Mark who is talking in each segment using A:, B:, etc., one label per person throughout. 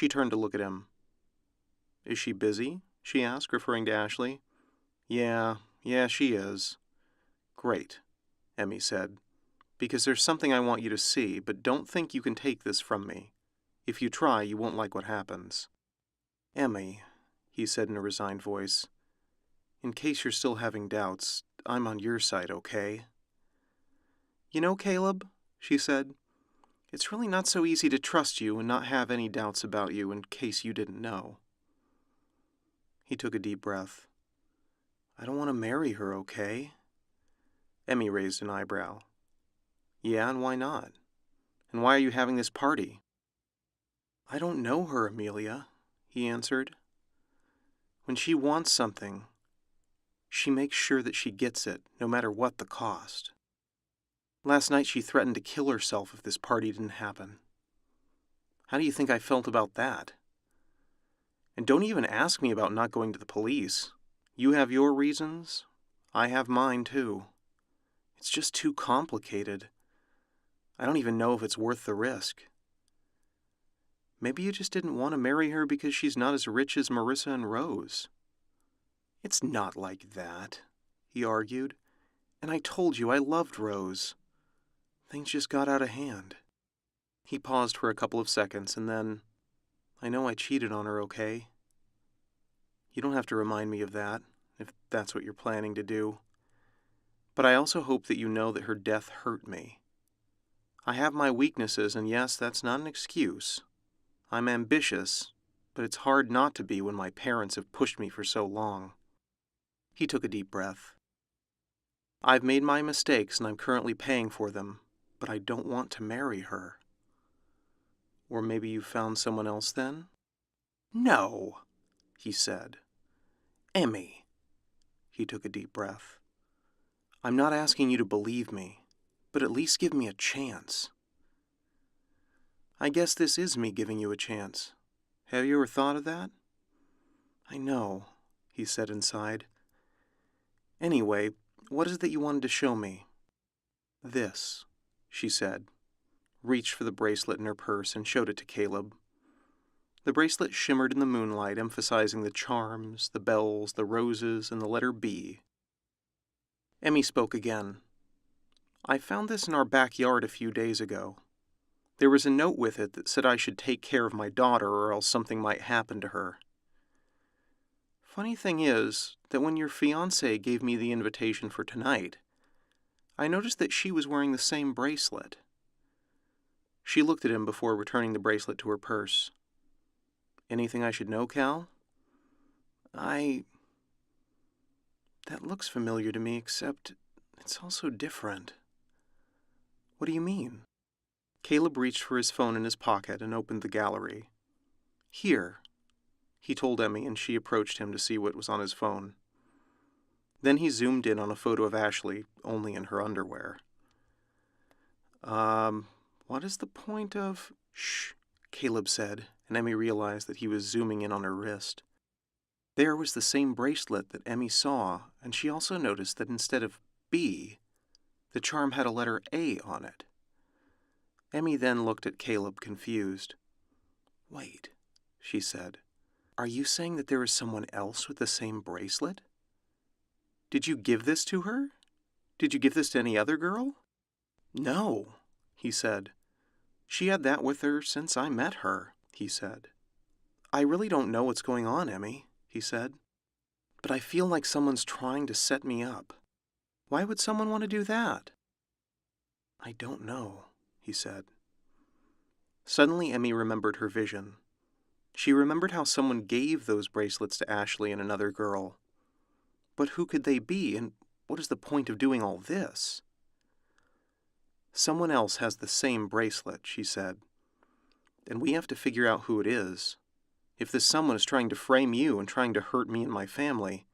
A: She turned to look at him. "Is she busy?" she asked, referring to Ashley. Yeah, she is." "Great," Emmy said, "because there's something I want you to see, but don't think you can take this from me. If you try, you won't like what happens." "Emmy," he said in a resigned voice, "in case you're still having doubts, I'm on your side, okay?" "You know, Caleb," she said, "it's really not so easy to trust you and not have any doubts about you in case you didn't know." He took a deep breath. "I don't want to marry her, okay?" Emmy raised an eyebrow. "Yeah, and why not? And why are you having this party?" "I don't know her, Amelia," he answered. "When she wants something, she makes sure that she gets it, no matter what the cost. Last night she threatened to kill herself if this party didn't happen. How do you think I felt about that? And don't even ask me about not going to the police. You have your reasons. I have mine, too. It's just too complicated. I don't even know if it's worth the risk. Maybe you just didn't want to marry her because she's not as rich as Marissa and Rose." "It's not like that," he argued. "And I told you I loved Rose. Things just got out of hand." He paused for a couple of seconds and then, "I know I cheated on her, okay? You don't have to remind me of that, if that's what you're planning to do. But I also hope that you know that her death hurt me. I have my weaknesses, and yes, that's not an excuse. I'm ambitious, but it's hard not to be when my parents have pushed me for so long." He took a deep breath. "I've made my mistakes, and I'm currently paying for them, but I don't want to marry her." "Or maybe you found someone else then?" "No," he said. "Emmy." He took a deep breath. "I'm not asking you to believe me, but at least give me a chance." "I guess this is me giving you a chance. Have you ever thought of that?" "I know," he said inside. "Anyway, what is it that you wanted to show me?" "This," she said, reached for the bracelet in her purse and showed it to Caleb. The bracelet shimmered in the moonlight, emphasizing the charms, the bells, the roses, and the letter B. Emmy spoke again. "I found this in our backyard a few days ago. There was a note with it that said I should take care of my daughter or else something might happen to her. Funny thing is that when your fiancé gave me the invitation for tonight, I noticed that she was wearing the same bracelet." She looked at him before returning the bracelet to her purse. "Anything I should know, Cal?" That looks familiar to me, except it's also different." "What do you mean?" Caleb reached for his phone in his pocket and opened the gallery. "Here," he told Emmy, and she approached him to see what was on his phone. Then he zoomed in on a photo of Ashley, only in her underwear. What is the point of—" "Shh," Caleb said, and Emmy realized that he was zooming in on her wrist. There was the same bracelet that Emmy saw, and she also noticed that instead of B, the charm had a letter A on it. Emmy then looked at Caleb, confused. "Wait," she said. "Are you saying that there is someone else with the same bracelet? Did you give this to her? Did you give this to any other girl?" "No," he said. "She had that with her since I met her," he said. "I really don't know what's going on, Emmy," he said. "But I feel like someone's trying to set me up. Why would someone want to do that?" "I don't know," he said. Suddenly Emmy remembered her vision. She remembered how someone gave those bracelets to Ashley and another girl. But who could they be, and what is the point of doing all this? "Someone else has the same bracelet," she said. "And we have to figure out who it is. If this someone is trying to frame you and trying to hurt me and my family,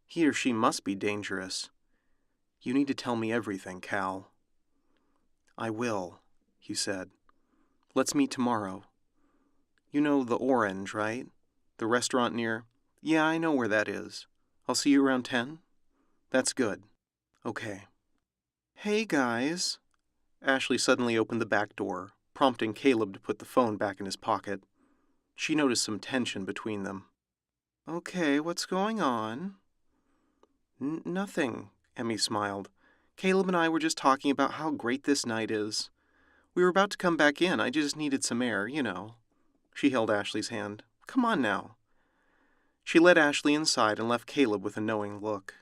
A: he or she must be dangerous. You need to tell me everything, Cal." "I will," he said. "Let's meet tomorrow. You know the Orange, right? The restaurant near—" "Yeah, I know where that is. I'll see you around 10? That's good. Okay." "Hey, guys." Ashley suddenly opened the back door, prompting Caleb to put the phone back in his pocket. She noticed some tension between them. "Okay, what's going on?" Nothing, Emmy smiled. "Caleb and I were just talking about how great this night is. We were about to come back in. I just needed some air, you know." She held Ashley's hand. "Come on now." She led Ashley inside and left Caleb with a knowing look.